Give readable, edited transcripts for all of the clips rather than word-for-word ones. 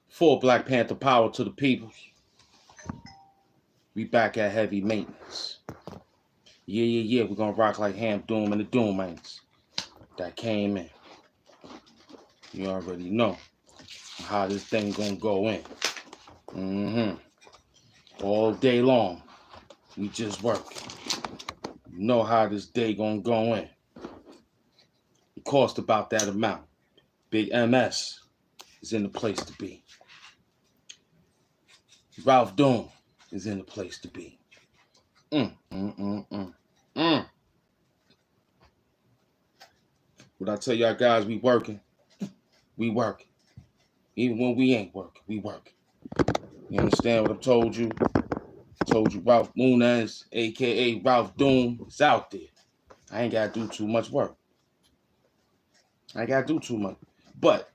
Full Black Panther power to the peoples. We back at heavy maintenance. Yeah. We're gonna rock like Ham Doom and the Doommates that came in. You already know how this thing gonna go in. All day long, we just work. You know how this day gonna go in. It cost about that amount. Big MS is in the place to be. Ralph Doom is in the place to be. What I tell y'all guys, we working. We working. Even when we ain't working, we working. You understand what I told you? I told you Ralph Munez, aka Ralph Doom, is out there. I ain't gotta do too much work. I ain't gotta do too much. But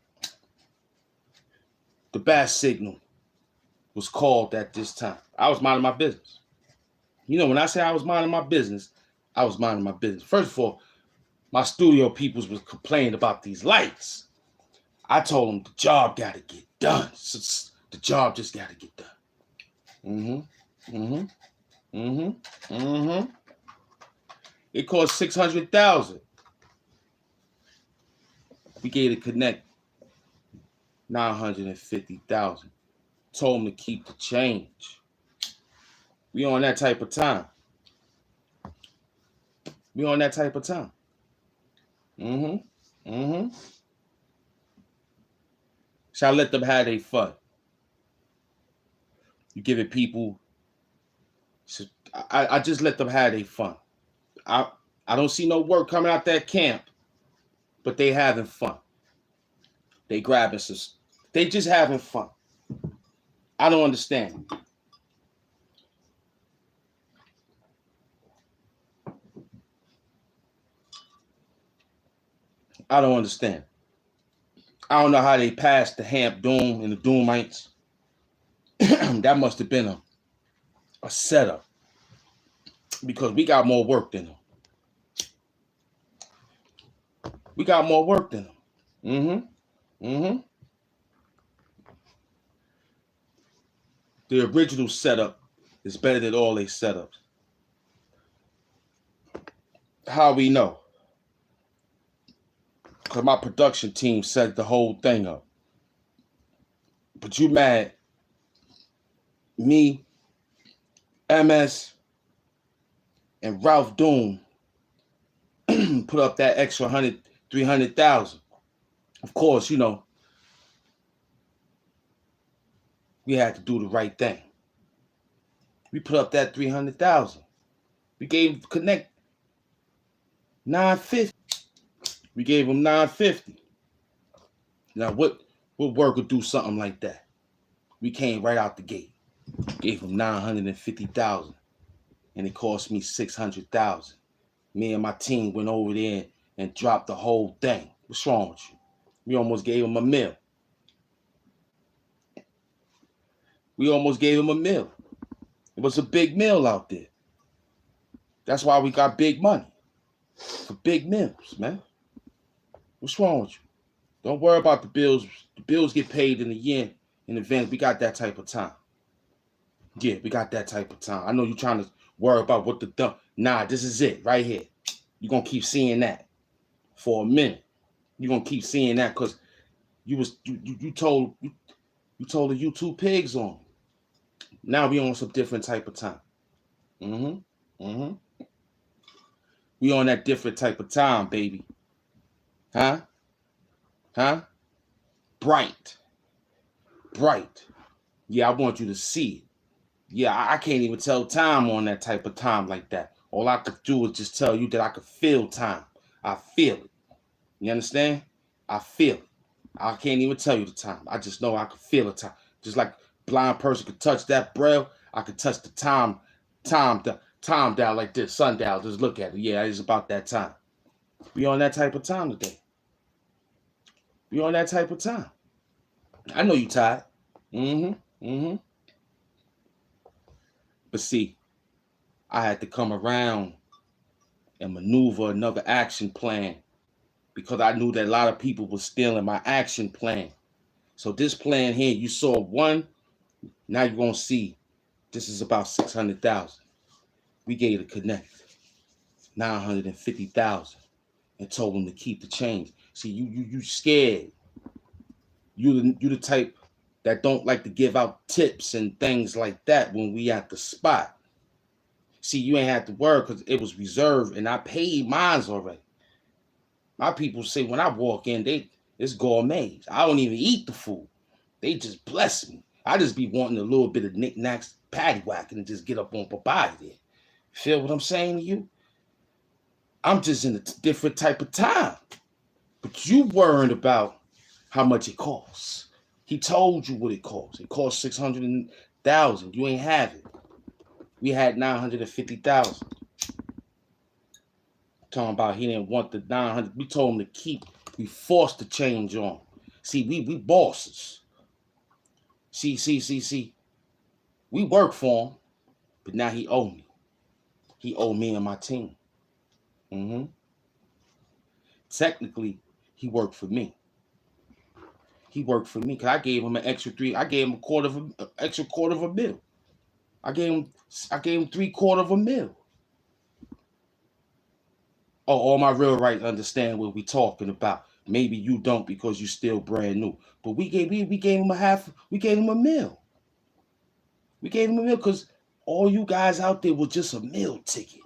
the bat signal was called at this time. I was minding my business. You know, when I say I was minding my business, I was minding my business. First of all, my studio peoples was complaining about these lights. I told them the job gotta get done. The job just gotta get done. It cost $600,000. We gave the Connect $950,000. Told them to keep the change. We on that type of time. Shall let them have their fun. You give it people. I just let them have their fun. I don't see no work coming out that camp, but they having fun. They grabbing some. They just having fun. I don't understand. I don't understand. I don't know how they passed the Hamp Doom and the Doomites. That must have been a setup, because we got more work than them. We got more work than them. The original setup is better than all their setups. How we know? Because my production team set the whole thing up. But you mad? Me, MS, and Ralph Doom put up that extra 300,000. Of course, you know, we had to do the right thing. We put up that 300,000. We gave Connect 950. We gave them 950. Now, what work would do something like that? We came right out the gate. Gave them 950,000, and it cost me 600,000. Me and my team went over there and dropped the whole thing. What's wrong with you? We almost gave them a mill. It was a big mill out there. That's why we got big money. For big mills, man. What's wrong with you? Don't worry about the bills. The bills get paid in a year in advance. We got that type of time. Yeah, we got that type of time. I know you're trying to worry about what the dump. Nah, this is it right here. You're going to keep seeing that for a minute. You're going to keep seeing that because you told the YouTube pigs on. Now we on some different type of time. We on that different type of time, baby. Huh? Bright. Yeah, I want you to see it. Yeah, I can't even tell time on that type of time like that. All I could do is just tell you that I could feel time. I feel it. You understand? I feel it. I can't even tell you the time. I just know I could feel the time. Just like a blind person could touch that braille, I could touch the time dial like this, sundial. Just look at it. Yeah, it's about that time. We on that type of time today. We on that type of time. I know you tired. But see, I had to come around and maneuver another action plan because I knew that a lot of people were stealing my action plan. So this plan here, you saw one, now you're gonna see this is about 600,000. We gave the Connect 950,000 and told them to keep the change. See, you scared. You the type that don't like to give out tips and things like that when we at the spot. See, you ain't had to worry because it was reserved and I paid mines already. My people say when I walk in, it's gourmet. I don't even eat the food. They just bless me. I just be wanting a little bit of knickknacks, patty whacking, and just get up on Papaya there. Feel what I'm saying to you? I'm just in a different type of time. But you worried about how much it costs. He told you what it costs. It costs 600,000. You ain't have it. We had 950,000. Talking about he didn't want the 900. We told him to keep. We forced the change on. See, we bosses. See. We work for him, but now he owe me. He owe me and my team. Technically, he worked for me. He worked for me because I gave him an extra three. I gave him extra quarter of a mil. I gave him $750,000. Oh, all my real rights understand what we talking about. Maybe you don't because you still brand new. But we gave him a mil. We gave him a mil because all you guys out there was just a meal ticket.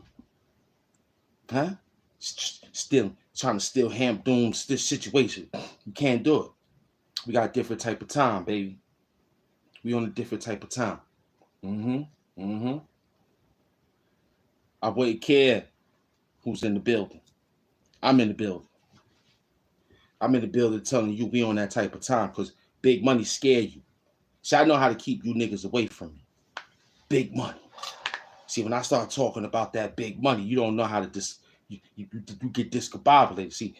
Huh? Still trying to steal Ham Doom's this situation. You can't do it. We got a different type of time, baby. We on a different type of time. I wouldn't care who's in the building. I'm in the building. I'm in the building telling you we on that type of time because big money scare you. See, I know how to keep you niggas away from me. Big money. See, when I start talking about that big money, you don't know how to you get discombobulated. See,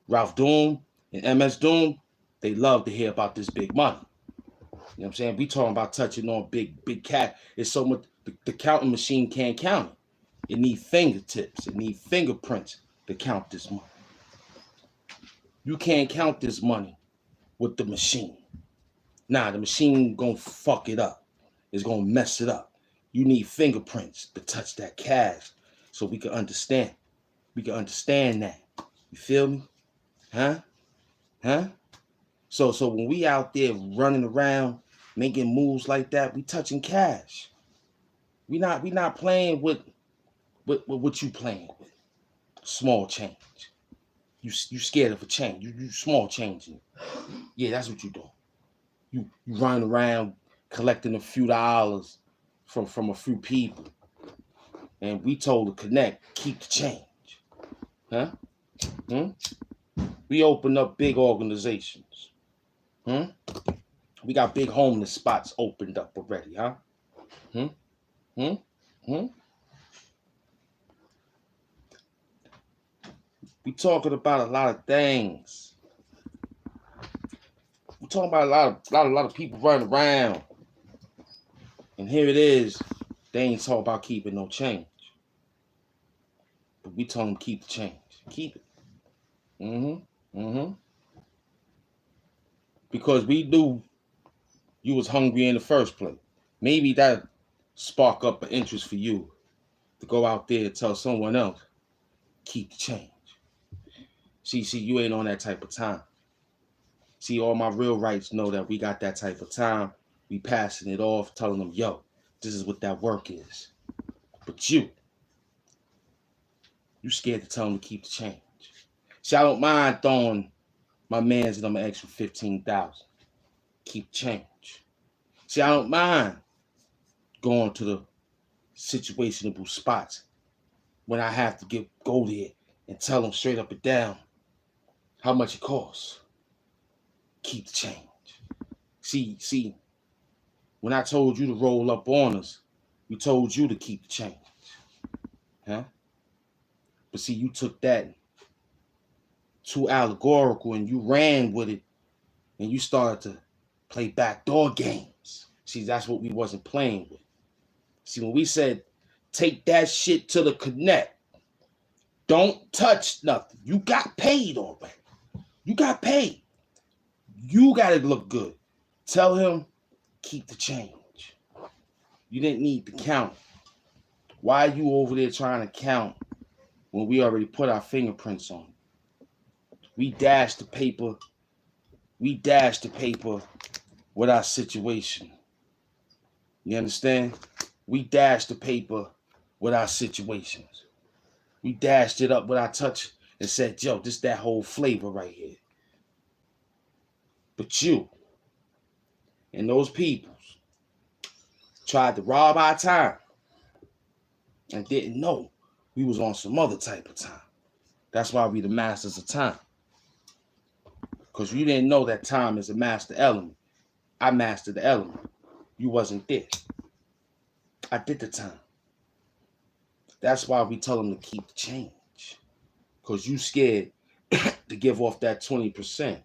Ralph Doom and MS Doom, they love to hear about this big money. You know what I'm saying? We talking about touching on big cat. It's so much, the counting machine can't count it. It needs fingertips. It needs fingerprints to count this money. You can't count this money with the machine. Nah, the machine gonna fuck it up. It's gonna mess it up. You need fingerprints to touch that cash so we can understand. We can understand that. You feel me? Huh? So when we out there running around making moves like that, we touching cash. We not playing with what you playing with. Small change. You scared of a change. You small changing. Yeah, that's what you do. You running around collecting a few dollars from a few people. And we told to Connect, keep the change. Huh? We opened up big organizations. We got big homeless spots opened up already, huh? We talking about a lot of things. We talking about a lot of people running around. And here it is. They ain't talking about keeping no change. But we told them keep the change. Keep it. Because we knew you was hungry in the first place. Maybe that spark up an interest for you to go out there and tell someone else, keep the change. See, you ain't on that type of time. See, all my real rights know that we got that type of time. We passing it off, telling them, yo, this is what that work is. But you scared to tell them to keep the change. See, I don't mind throwing my mans and them an extra 15,000. Keep change. See, I don't mind going to the situationable spots when I have to go there and tell them straight up and down how much it costs. Keep the change. See, when I told you to roll up on us, we told you to keep the change. Huh? But see, you took that too allegorical and you ran with it and you started to play backdoor games. See, that's what we wasn't playing with. See, when we said, take that shit to the Connect, don't touch nothing. You got paid already. You got paid. You got to look good. Tell him, keep the change. You didn't need to count. Why are you over there trying to count when we already put our fingerprints on it? We dashed the paper. We dashed the paper with our situation. You understand? We dashed the paper with our situations. We dashed it up with our touch and said, yo, this that whole flavor right here. But you and those peoples tried to rob our time and didn't know we was on some other type of time. That's why we the masters of time. Because you didn't know that time is a master element. I mastered the element. You wasn't there. I did the time. That's why we tell them to keep the change. Because you scared to give off that 20%.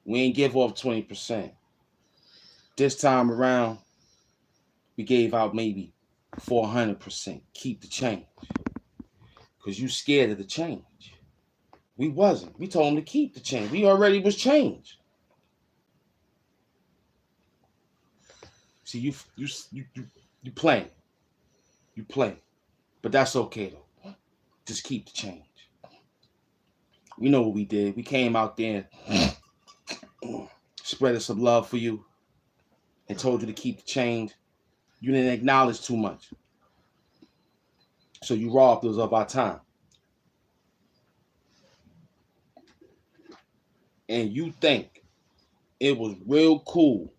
We ain't give off 20%. This time around, we gave out maybe 400%. Keep the change. Because you scared of the change. We wasn't. We told them to keep the change. We already was changed. See, you playing. You playing. But that's okay, though. Just keep the change. We know what we did. We came out there and spread some love for you and told you to keep the change. You didn't acknowledge too much. So you robbed us of our time. And you think it was real cool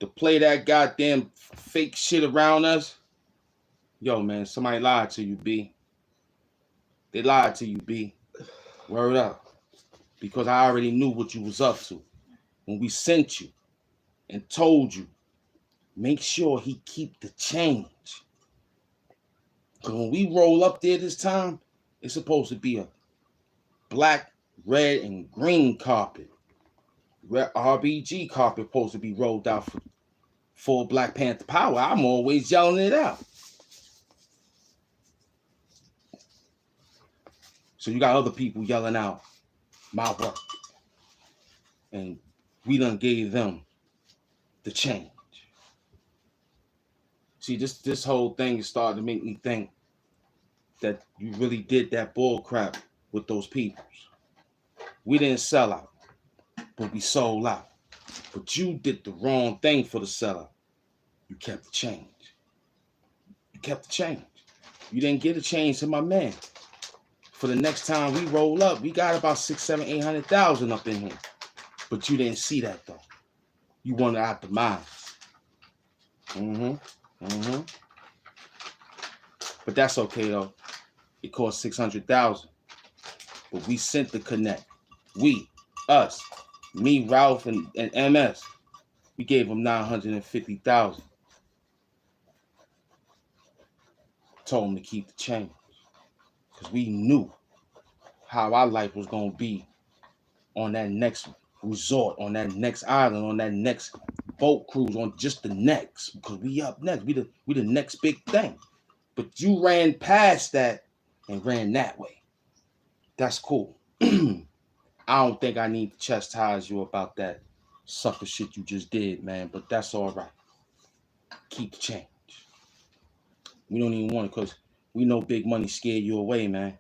to play that goddamn fake shit around us? Yo, man, somebody lied to you, B. They lied to you, B. Word up. Because I already knew what you was up to. When we sent you and told you, make sure he keep the change. Because when we roll up there this time, it's supposed to be a black, red, and green carpet. RBG carpet supposed to be rolled out for full Black Panther power. I'm always yelling it out. So you got other people yelling out my work. And we done gave them the change. See, this whole thing is starting to make me think that you really did that bull crap with those peoples. We didn't sell out, but we sold out. But you did the wrong thing for the sellout. You kept the change. You kept the change. You didn't get a change to my man. For the next time we roll up, we got about 600, 700, 800,000 up in here. But you didn't see that though. You wanted out the mines. But that's okay though. It cost 600,000. But we sent the connect. We, us, me, Ralph, and MS. We gave them 950,000. Told them to keep the change. Because we knew how our life was going to be on that next resort, on that next island, on that next boat cruise, on just the next. Because we up next. We the next big thing. But you ran past that and ran that way. That's cool. I don't think I need to chastise you about that sucker shit you just did, man. But that's all right. Keep the change. We don't even want it because we know big money scared you away, man.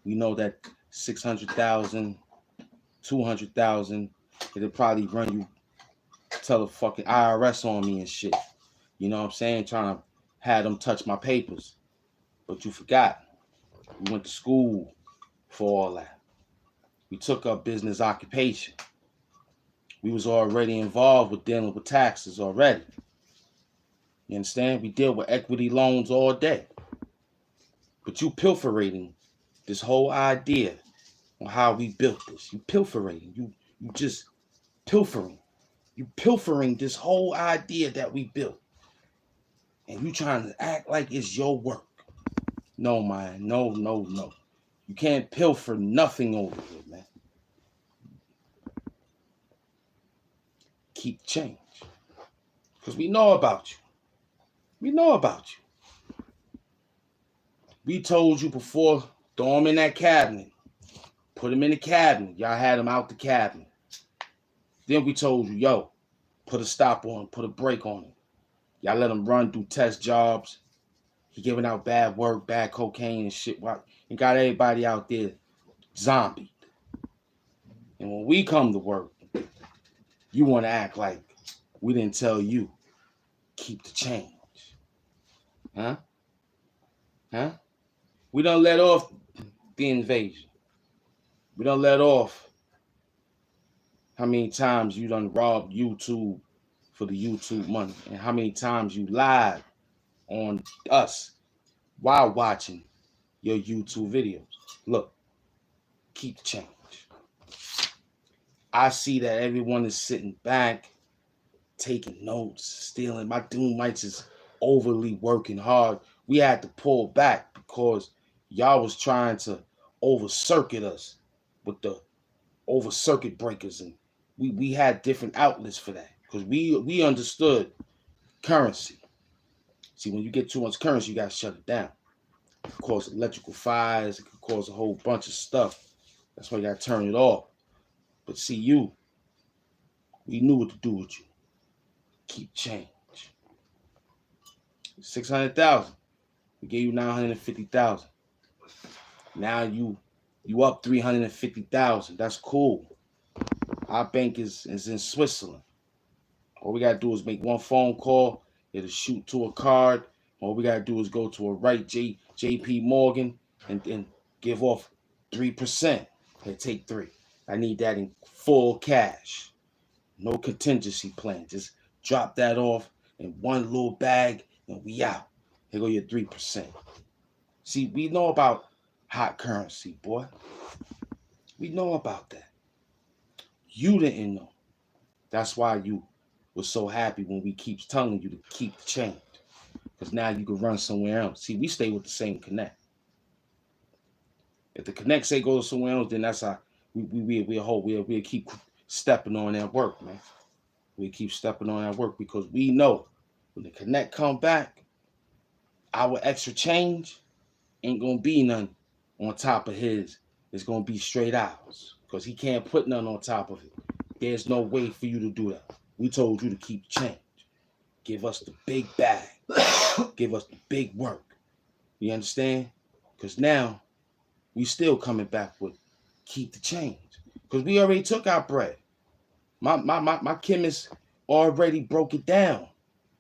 We know that 600,000, 200,000, it'll probably run you, tell the fucking IRS on me and shit. You know what I'm saying? Trying to have them touch my papers. But you forgot. We went to school for all that. We took up business occupation. We was already involved with dealing with taxes already. You understand? We deal with equity loans all day. But you pilferating this whole idea on how we built this. You pilferating. You just pilfering. You pilfering this whole idea that we built. And you trying to act like it's your work. No, man. No. You can't pilfer nothing over here, man. Keep the change. Because we know about you. We know about you. We told you before Throw them in that cabinet. Put them in the cabinet. Y'all had them out the cabinet. Then we told you, yo, put a stop on him, put a break on him. Y'all let him run through test jobs. He giving out bad work, bad cocaine and shit. And got everybody out there zombie. And when we come to work, you want to act like we didn't tell you. Keep the change. Huh? We done let off the invasion. We done let off how many times you done robbed YouTube for the YouTube money, and how many times you lied on us while watching your YouTube videos. Look, keep the change. I see that everyone is sitting back, taking notes, stealing. My Doom Mites is overly working hard. We had to pull back because y'all was trying to over circuit us with the over circuit breakers, and we had different outlets for that because we understood currency. See, when you get too much currency, you gotta shut it down. It could cause electrical fires. It could cause a whole bunch of stuff. That's why you gotta turn it off. But see, we knew what to do with you. Keep change. 600,000. We gave you 950,000. Now you up 350,000. That's cool. Our bank is in Switzerland. All we gotta do is make one phone call. It'll shoot to a card. All we gotta do is go to a right JP Morgan and give off 3%. Hey, take 3. I need that in full cash. No contingency plan. Just drop that off in one little bag and we out. Here go your 3%. See, we know about hot currency, boy. We know about that. You didn't know. That's why you were so happy when we keep telling you to keep the change. Because now you can run somewhere else. See, we stay with the same connect. If the connect say go somewhere else, then that's how we'll keep stepping on that work, man. We keep stepping on that work because we know when the connect come back, our extra change ain't gonna be none on top of his. It's gonna be straight ours because he can't put none on top of it. There's no way for you to do that. We told you to keep change. Give us the big bag. Give us the big work. You understand? Because now we still coming back with keep the change. Because we already took our bread. My chemist already broke it down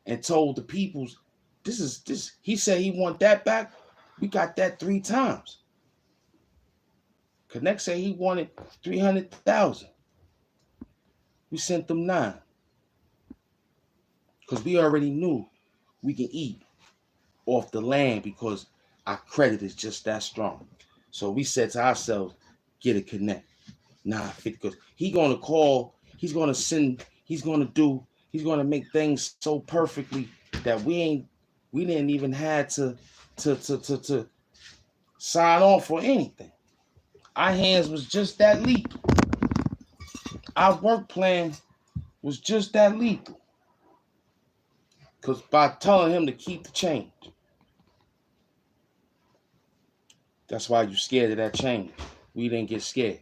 and told the peoples, this. He said he want that back. We got that 3 times. Connect said he wanted 300,000. We sent them 9. Because we already knew we can eat off the land because our credit is just that strong. So we said to ourselves, get a connect. 950. Because he's gonna call, he's gonna send, he's gonna make things so perfectly that we didn't even have to sign off for anything. Our hands was just that lethal. Our work plan was just that lethal. Because by telling him to keep the change. That's why you scared of that change. We didn't get scared.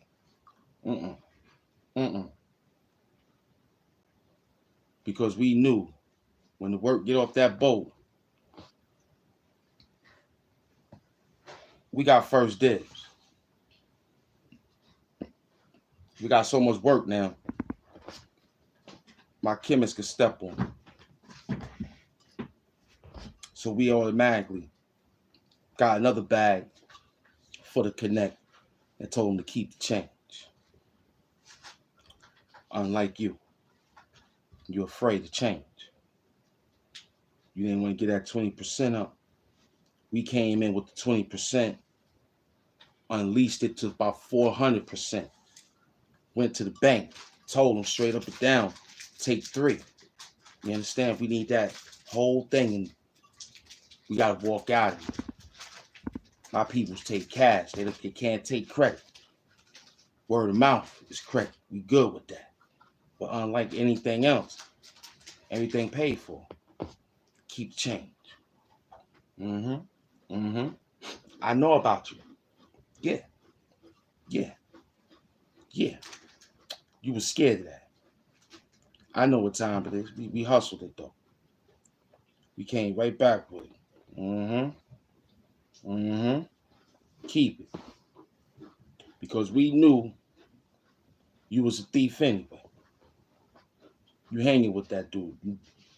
Because we knew when the work get off that boat, we got first dibs. We got so much work now. My chemist could step on it. So we automatically got another bag for the connect and told him to keep the change. Unlike you, you're afraid to change. You didn't want to get that 20% up. We came in with the 20%, unleashed it to about 400%. Went to the bank, told them straight up and down, take 3. You understand? We need that whole thing, and we gotta walk out of it. My peoples take cash. They can't take credit. Word of mouth is credit. We good with that. But unlike anything else, everything paid for. Keep the change. I know about you. Yeah, yeah, yeah. You was scared of that. I know what time it is. We hustled it though. We came right back with it. Keep it. Because we knew you was a thief anyway. You hanging with that dude.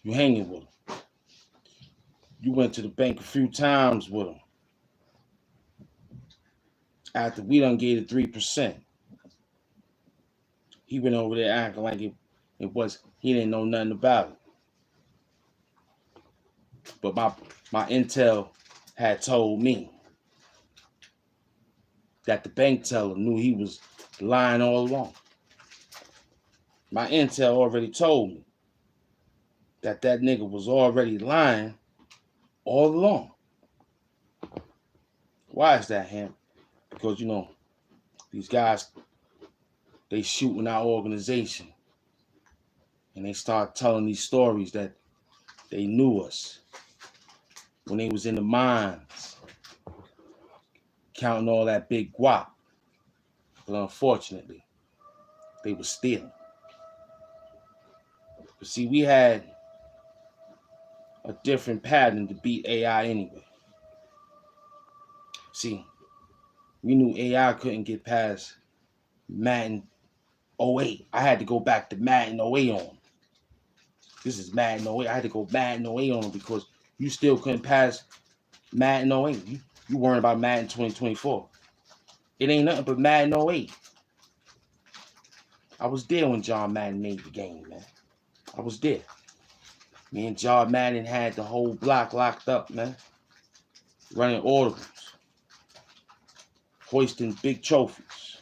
You hanging with him. You went to the bank a few times with him. After we done gave it 3%. He went over there acting like it was, he didn't know nothing about it. But my intel had told me that the bank teller knew he was lying all along. My intel already told me that nigga was already lying all along. Why is that, Ham? Because, you know, these guys, they shooting our organization. And they start telling these stories that they knew us when they was in the mines, counting all that big guap. But unfortunately, they were stealing. But see, we had a different pattern to beat AI anyway. See, we knew AI couldn't get past Madden 08. I had to go back to Madden 08 on them. This is Madden 08. I had to go Madden 08 on them because you still couldn't pass Madden 08. You worrying about Madden 2024. It ain't nothing but Madden 08. I was there when John Madden made the game, man. I was there. Me and John Madden had the whole block locked up, man. Running audibles. Hoisting big trophies.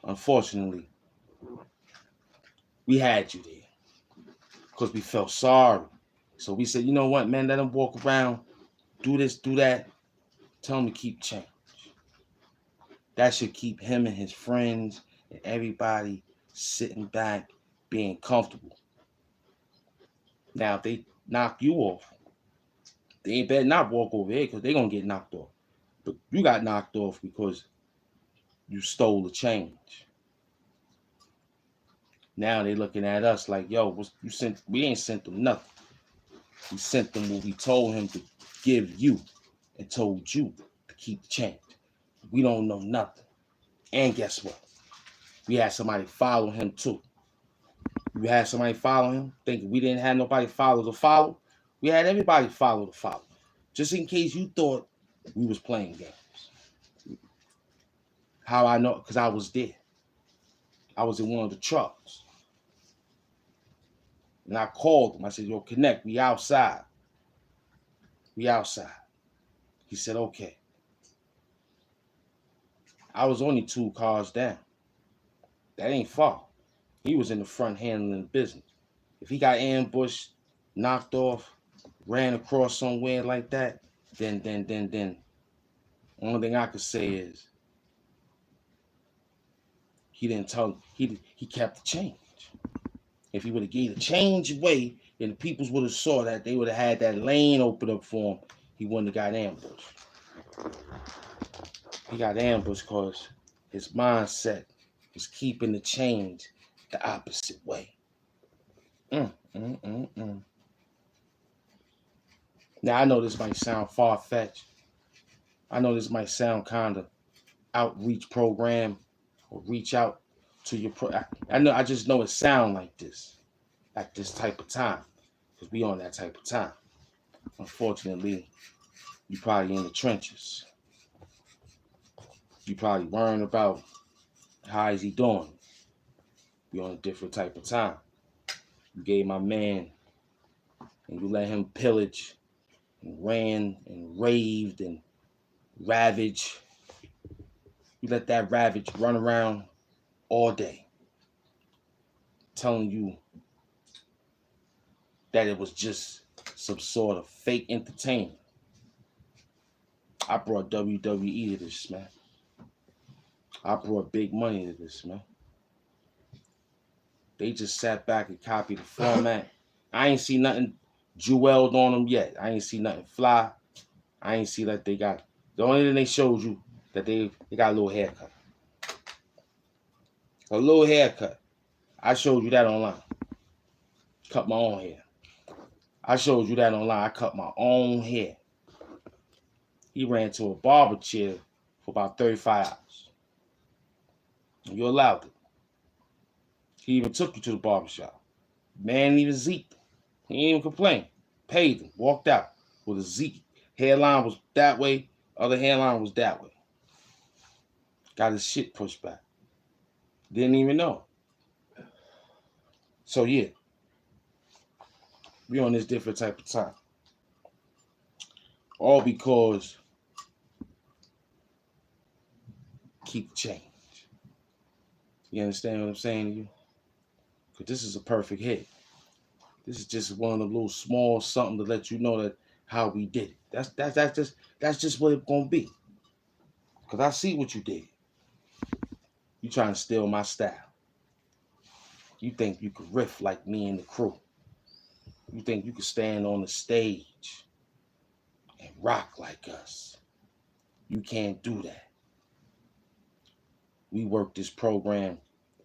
Unfortunately, we had you there because we felt sorry. So we said, you know what, man, let him walk around, do this, do that. Tell him to keep change. That should keep him and his friends and everybody sitting back, being comfortable. Now, if they knock you off, they ain't better not walk over here because they're going to get knocked off. But you got knocked off because you stole the change. Now they looking at us like, yo, we ain't sent them nothing. We sent them what we told him to give you and told you to keep the change. We don't know nothing. And guess what? We had somebody follow him too. You had somebody follow him, thinking we didn't have nobody follow the follow. We had everybody follow the follow. Just in case you thought we was playing games. How I know? Because I was there. I was in one of the trucks. And I called him. I said, yo, connect. We outside. We outside. He said, okay. I was only 2 cars down. That ain't far. He was in the front handling the business. If he got ambushed, knocked off, ran across somewhere like that, then only thing I could say is he didn't tell, he kept the change. If he would have gave the change away, then the peoples would have saw that, they would have had that lane open up for him. He wouldn't have got ambushed. He got ambushed because his mindset was keeping the change the opposite way. Now, I know this might sound far-fetched. I know this might sound kind of outreach program or reach out to your I just know it sound like this at this type of time because we on that type of time. Unfortunately, you probably in the trenches. You probably worrying about how is he doing. We on a different type of time. You gave my man and you let him pillage and ran and raved and ravage. You let that ravage run around all day telling you that it was just some sort of fake entertainment. I brought WWE to this, man. I brought big money to this, man. They just sat back and copied the format. I ain't see nothing jeweled on them yet. I ain't see nothing fly. I ain't see that they got The only thing they showed you that they got a little haircut. A little haircut. I showed you that online. Cut my own hair. I showed you that online. I cut my own hair. He ran to a barber chair for about 35 hours. You allowed it. He even took you to the barbershop. Man even zeked him. He ain't even complained. Paid him. Walked out with a zeke. Hairline was that way. Other hairline was that way. Got his shit pushed back. Didn't even know. So yeah. We on this different type of time. All because keep the change. You understand what I'm saying to you? Because this is a perfect hit. This is just one of the little small something to let you know that how we did it. That's just what it's gonna be. Because I see what you did. You trying to steal my style. You think you could riff like me and the crew. You think you could stand on the stage and rock like us. You can't do that. We work this program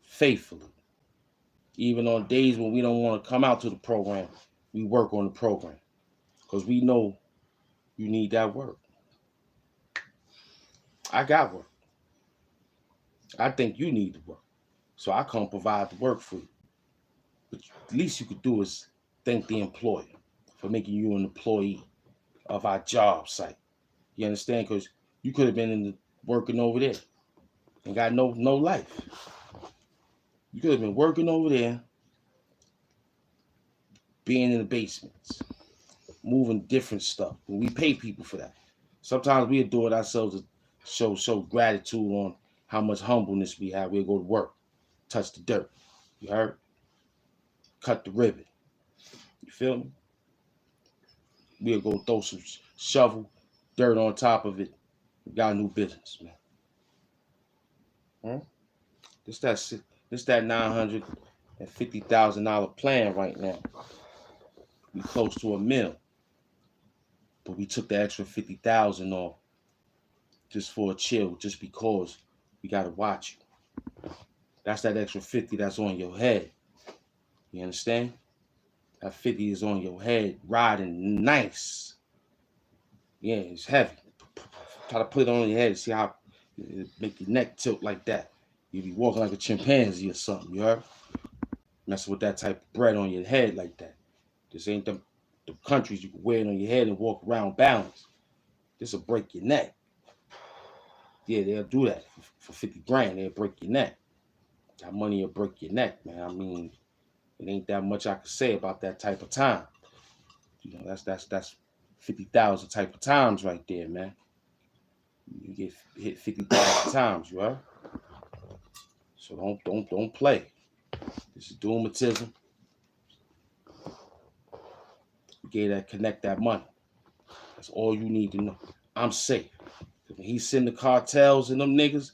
faithfully. Even on days when we don't want to come out to the program, we work on the program. Because we know you need that work. I got work. I think you need the work. So I come provide the work for you. But the least you could do is thank the employer for making you an employee of our job site. You understand? Because you could have been working over there and got no life. You could have been working over there, being in the basements, moving different stuff. And we pay people for that. Sometimes we'll do it ourselves to show gratitude on how much humbleness we have. We'll go to work, touch the dirt. You heard? Cut the ribbon. You feel me? We'll go throw some shovel, dirt on top of it. We got a new business, man. This that $950,000 plan right now. We close to $1 million. But we took the extra 50,000 off just for a chill, just because we gotta watch you. That's that extra 50 that's on your head. You understand? That 50 is on your head, riding nice. Yeah, it's heavy. Try to put it on your head and see how it make your neck tilt like that. You be walking like a chimpanzee or something, you heard? Messing with that type of bread on your head like that. This ain't the countries you can wear it on your head and walk around balanced. This will break your neck. Yeah, they'll do that for 50 grand. They'll break your neck. That money will break your neck, man. I mean, it ain't that much I could say about that type of time. You know, that's 50,000 type of times right there, man. You get hit 50,000 times, you heard? So don't play. This is doomatism. You gave that connect that money. That's all you need to know. I'm safe. When he send the cartels and them niggas,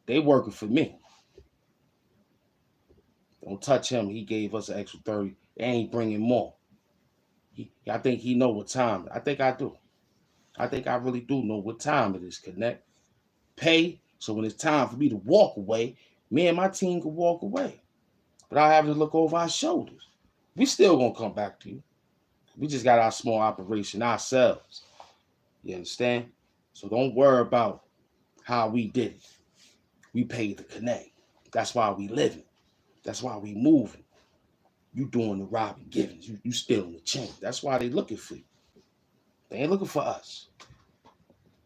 they working for me. Don't touch him. He gave us an extra 30 and he bringing more. I think he know what time. I think I do. I think I really do know what time it is, connect. Pay, so when it's time for me to walk away, me and my team can walk away. Without having to look over our shoulders. We still gonna come back to you. We just got our small operation ourselves. You understand? So don't worry about how we did it. We paid to connect. That's why we living. That's why we moving. You doing the Robin Givens. You stealing the chain. That's why they looking for you. They ain't looking for us.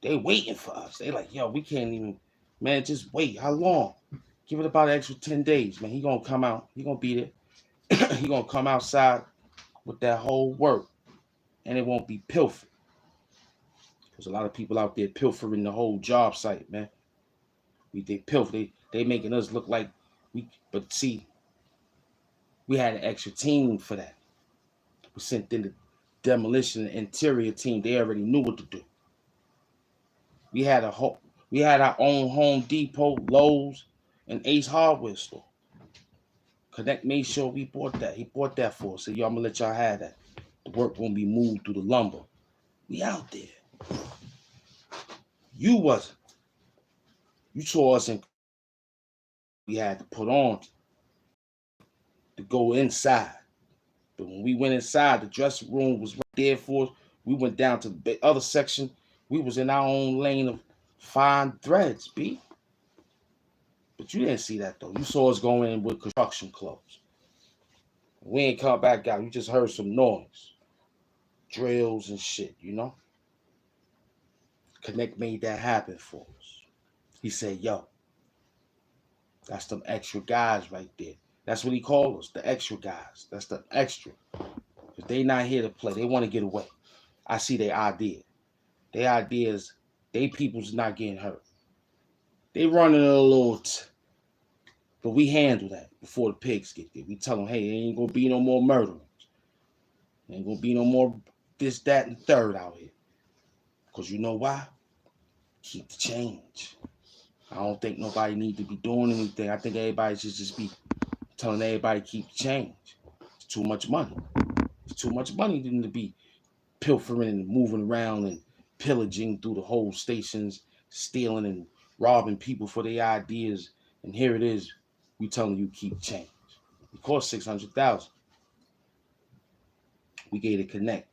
They waiting for us. They like, yo, we can't even, man, just wait. How long? Give it about an extra 10 days, man. He gonna come out. He gonna be there. He gonna come outside with that whole work. And it won't be pilfered. There's a lot of people out there pilfering the whole job site, man. They pilfer. They making us look like but see, we had an extra team for that. We sent in the demolition and interior team. They already knew what to do. We had our own Home Depot, Lowe's, and Ace Hardware store. Connect made sure we bought that. He bought that for us. So yo, I'm gonna let y'all have that. The work won't be moved through the lumber. We out there. You wasn't. You saw us in. We had to put on to go inside. But when we went inside, the dressing room was right there for us. We went down to the other section. We was in our own lane of fine threads, B. But you didn't see that, though. You saw us going in with construction clothes. We ain't come back out. You just heard some noise. Drills and shit, you know? Connect made that happen for us. He said, yo, that's them extra guys right there. That's what he called us, the extra guys. That's the extra. Because they not here to play. They want to get away. I see their idea. Their idea is they people's not getting hurt. They running a little, but we handle that before the pigs get there. We tell them, hey, there ain't going to be no more murderings. There ain't going to be no more this, that, and third out here. Because you know why? Keep the change. I don't think nobody need to be doing anything. I think everybody should just be telling everybody keep the change. It's too much money. It's too much money to be pilfering and moving around and pillaging through the whole stations, stealing and robbing people for their ideas. And here it is, we telling you keep change. It cost $600,000. We gave it Connect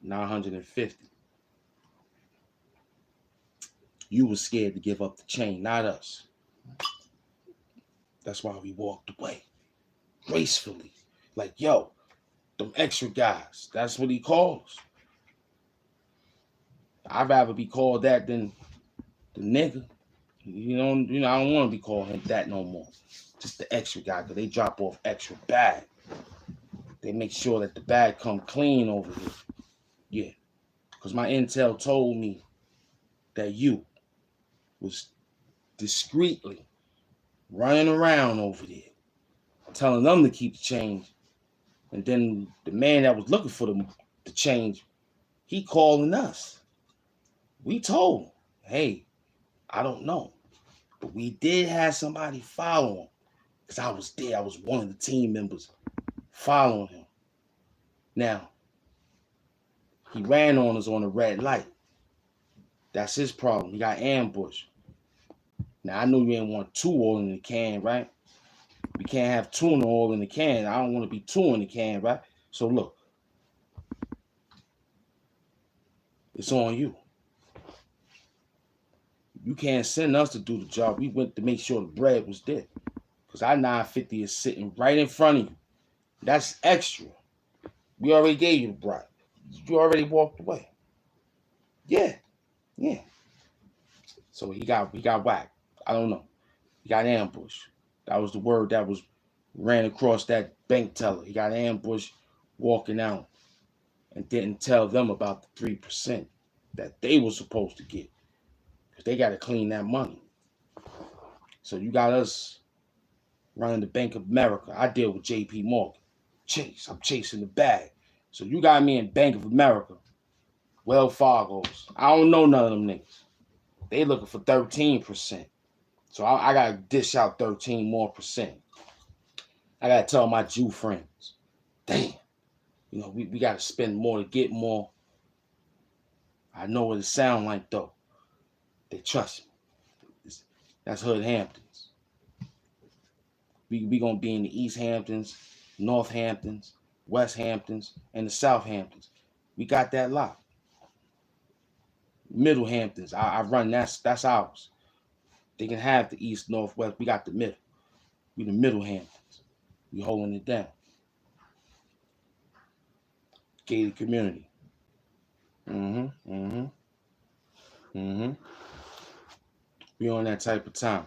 $950. You was scared to give up the chain, not us. That's why we walked away gracefully. Like, yo, them extra guys. That's what he calls. I'd rather be called that than the nigga. You know, I don't want to be called him that no more. Just the extra guy, because they drop off extra bag. They make sure that the bag come clean over here. Yeah. Because my intel told me that you was discreetly running around over there, telling them to keep the change. And then the man that was looking for the change, he calling us. We told him, hey, I don't know. But we did have somebody follow him. Because I was there. I was one of the team members following him. Now, he ran on us on a red light. That's his problem. He got ambushed. Now, I know you ain't want two oil in the can, right? We can't have tuna oil in the can. I don't want to be two in the can, right? So look, it's on you. You can't send us to do the job. We went to make sure the bread was there. Because our 950 is sitting right in front of you. That's extra. We already gave you the bread. You already walked away. Yeah. So he got whacked. I don't know. He got ambushed. That was the word that was ran across that bank teller. He got ambushed walking out and didn't tell them about the 3% that they were supposed to get. Because they got to clean that money. So you got us running the Bank of America. I deal with JP Morgan. I'm chasing the bag. So you got me in Bank of America. Wells Fargo's. I don't know none of them niggas. They looking for 13%. So I got to dish out 13 more percent. I got to tell my Jew friends, damn, you know, we got to spend more to get more. I know what it sound like, though. They trust me. That's Hood Hamptons. We going to be in the East Hamptons, North Hamptons, West Hamptons, and the South Hamptons. We got that locked. Middle Hamptons, I run, that's ours. They can have the East, Northwest. We got the middle. We the Middle Hamptons. We holding it down. Gated community. We on that type of time.